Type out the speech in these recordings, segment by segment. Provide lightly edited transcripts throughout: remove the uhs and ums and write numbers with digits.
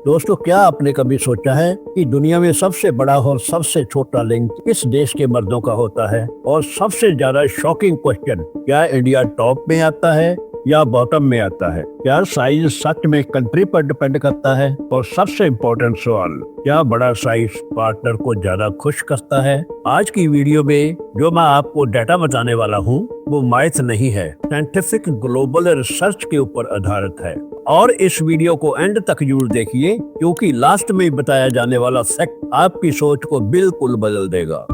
दोस्तों, क्या आपने कभी सोचा है कि दुनिया में सबसे बड़ा और सबसे छोटा लिंग किस देश के मर्दों का होता है? और सबसे ज्यादा शॉकिंग क्वेश्चन, क्या इंडिया टॉप में आता है या बॉटम में आता है? क्या साइज सच में कंट्री पर डिपेंड करता है? और सबसे इम्पोर्टेंट सवाल, क्या बड़ा साइज पार्टनर को ज्यादा खुश करता है? आज की वीडियो में जो मैं आपको डाटा बताने वाला हूँ वो माइथ नहीं है, साइंटिफिक ग्लोबल रिसर्च के ऊपर आधारित है। और इस वीडियो को एंड तक जरूर देखिए, क्योंकि लास्ट में बताया जाने वाला फैक्ट आपकी सोच को बिल्कुल बदल देगा।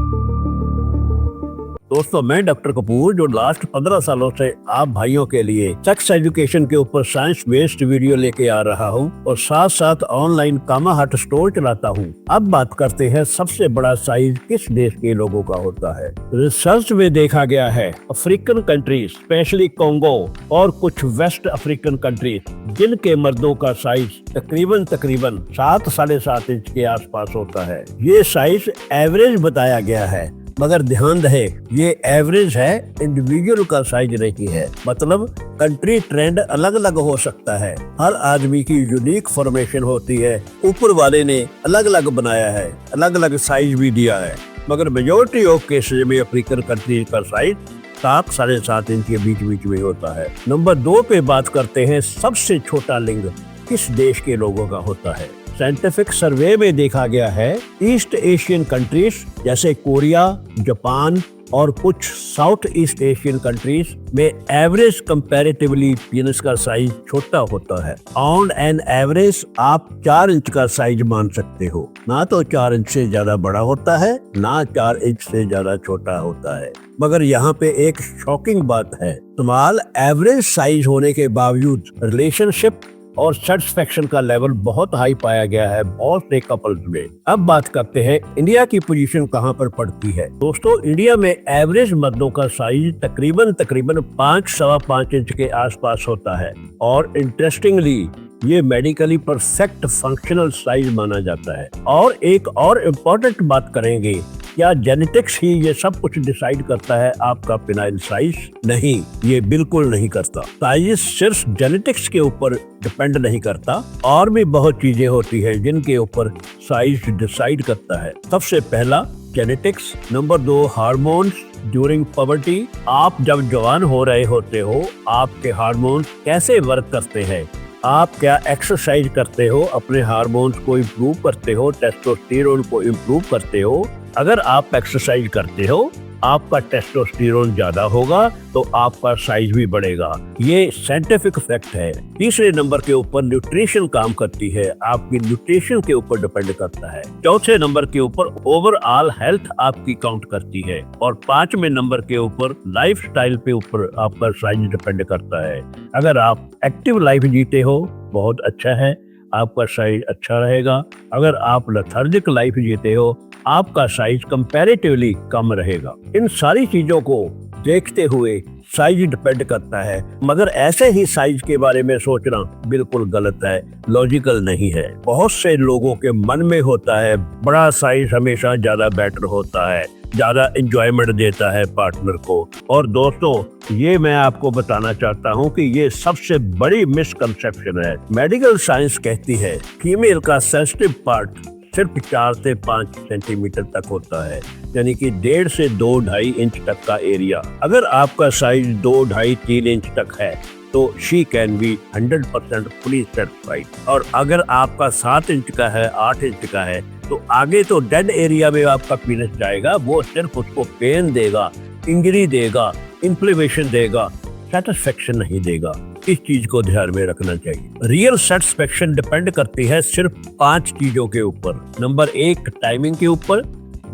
दोस्तों, मैं डॉक्टर कपूर जो लास्ट 15 सालों से आप भाइयों के लिए सेक्स एजुकेशन के ऊपर साइंस बेस्ड वीडियो लेके आ रहा हूं और साथ साथ ऑनलाइन कामा हट स्टोर चलाता हूं। अब बात करते हैं सबसे बड़ा साइज किस देश के लोगों का होता है। रिसर्च में देखा गया है अफ्रीकन कंट्रीज, स्पेशली कोंगो और कुछ वेस्ट अफ्रीकन कंट्रीज, जिनके मर्दों का साइज तकरीबन 7-7.5 इंच के आसपास होता है। ये साइज एवरेज बताया गया है, मगर ध्यान रहे ये एवरेज है, इंडिविजुअल का साइज नहीं है। मतलब कंट्री ट्रेंड अलग अलग हो सकता है, हर आदमी की यूनिक फॉर्मेशन होती है। ऊपर वाले ने अलग अलग बनाया है, अलग अलग साइज भी दिया है, मगर मेजोरिटी ऑफ केसेस में अफ्रीकन कंट्री का साइज 7-7.5 इंच के बीच में होता है। नंबर 2 पे बात करते हैं, सबसे छोटा लिंग किस देश के लोगों का होता है। साइंटिफिक सर्वे में देखा गया है ईस्ट एशियन कंट्रीज जैसे कोरिया, जापान और कुछ साउथ ईस्ट एशियन कंट्रीज में एवरेज कंपैरेटिवली पीनस का साइज छोटा होता है। ऑन एन एवरेज आप 4 इंच का साइज मान सकते हो। ना तो 4 इंच से ज्यादा बड़ा होता है, ना 4 इंच से ज्यादा छोटा होता है। मगर यहाँ पे एक शॉकिंग बात है, स्मॉल एवरेज साइज होने के बावजूद रिलेशनशिप और सेटिस्फेक्शन का लेवल बहुत हाई पाया गया है बहुत से कपल्स में। अब बात करते हैं इंडिया की पोजीशन कहां पर पड़ती है। दोस्तों, इंडिया में एवरेज मर्दों का साइज तकरीबन 5-5.25 इंच के आसपास होता है और इंटरेस्टिंगली ये मेडिकली परफेक्ट फंक्शनल साइज माना जाता है। और एक और इम्पोर्टेंट बात करेंगे, क्या जेनेटिक्स ही ये सब कुछ डिसाइड करता है आपका पेनाइल साइज? नहीं, ये बिल्कुल नहीं करता। साइज सिर्फ जेनेटिक्स के ऊपर डिपेंड नहीं करता, और भी बहुत चीजें होती है जिनके ऊपर साइज डिसाइड करता है। सबसे पहला genetics, number 2 hormones during poverty. आप जब जवान हो रहे होते हो, आपके हार्मोन्स कैसे वर्क करते हैं? आप क्या एक्सरसाइज करते हो, अपने हार्मोन्स को इम्प्रूव करते हो, टेस्टोस्टेरोन को इम्प्रूव करते हो? अगर आप एक्सरसाइज करते हो, आपका टेस्टोस्टेरोन ज्यादा होगा तो आपका साइज भी बढ़ेगा। ये साइंटिफिक फैक्ट है। तीसरे नंबर के ऊपर न्यूट्रिशन काम करती है, आपकी न्यूट्रिशन के ऊपर डिपेंड करता है। चौथे नंबर के ऊपर ओवरऑल हेल्थ आपकी काउंट करती है। और 5वें नंबर के ऊपर लाइफस्टाइल पे ऊपर आपका साइज डिपेंड करता है। अगर आप एक्टिव लाइफ जीते हो, बहुत अच्छा है, आपका साइज अच्छा रहेगा। अगर आप लेथार्जिक लाइफ जीते हो, आपका साइज कंपैरेटिवली कम रहेगा। इन सारी चीजों को देखते हुए साइज डिपेंड करता है, मगर ऐसे ही साइज के बारे में सोचना बिल्कुल गलत है, लॉजिकल नहीं है। बहुत से लोगों के मन में होता है बड़ा साइज हमेशा ज्यादा बेटर होता है, ज्यादा एंजॉयमेंट देता है पार्टनर को। और दोस्तों, ये मैं आपको बताना चाहता हूँ कि ये सबसे बड़ी मिसकंसेप्शन है। मेडिकल साइंस कहती है फीमेल का सेंसिटिव पार्ट सिर्फ 4 से 5 सेंटीमीटर तक होता है, यानी कि 1.5 से 2-2.5 इंच तक का एरिया। अगर आपका साइज 2-2.5-3 इंच तक है तो she can be 100% fully satisfied. और अगर आपका 7 इंच का है, 8 इंच का है, तो आगे तो डेड एरिया में आपका पीनस जाएगा, वो सिर्फ उसको पेन देगा, इंजरी देगा, इन्फ्लेमेशन देगा, सेटिस्फेक्शन नहीं देगा। इस चीज को ध्यान में रखना चाहिए। रियल सेटिस्फेक्शन डिपेंड करती है सिर्फ 5 चीजों के ऊपर। नंबर 1 टाइमिंग के ऊपर,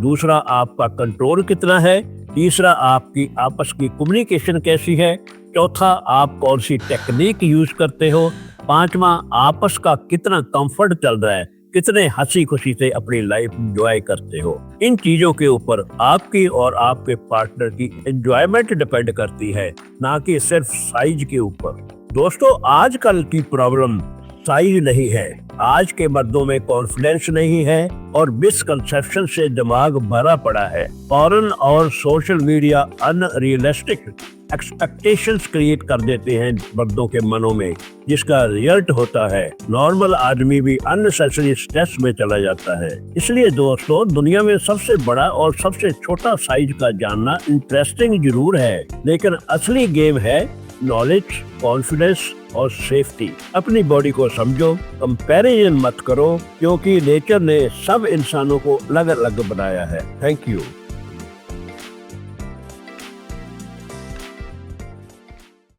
दूसरा आपका कंट्रोल कितना है, तीसरा आपकी आपस की कम्युनिकेशन कैसी है, चौथा आप कौन सी टेक्निक यूज करते हो, 5वां आपस का कितना कंफर्ट चल रहा है, कितने हंसी खुशी से अपनी लाइफ एंजॉय करते हो। इन चीजों के ऊपर आपकी और आपके पार्टनर की एंजॉयमेंट डिपेंड करती है, ना कि सिर्फ साइज के ऊपर। दोस्तों, आजकल की प्रॉब्लम साइज नहीं है, आज के मर्दों में कॉन्फिडेंस नहीं है और मिसकंसेप्शन से दिमाग भरा पड़ा है। फॉरेन और social media unrealistic expectations create कर देते हैं मर्दों के मनों में, जिसका रिजल्ट होता है नॉर्मल आदमी भी अननेसेसरी स्ट्रेस में चला जाता है। इसलिए दोस्तों, दुनिया में सबसे बड़ा और सबसे छोटा साइज का जानना इंटरेस्टिंग जरूर है, लेकिन असली गेम है नॉलेज, कॉन्फिडेंस और सेफ्टी। अपनी बॉडी को समझो, कंपैरिजन मत करो, क्योंकि नेचर ने सब इंसानों को अलग अलग बनाया है। Thank you.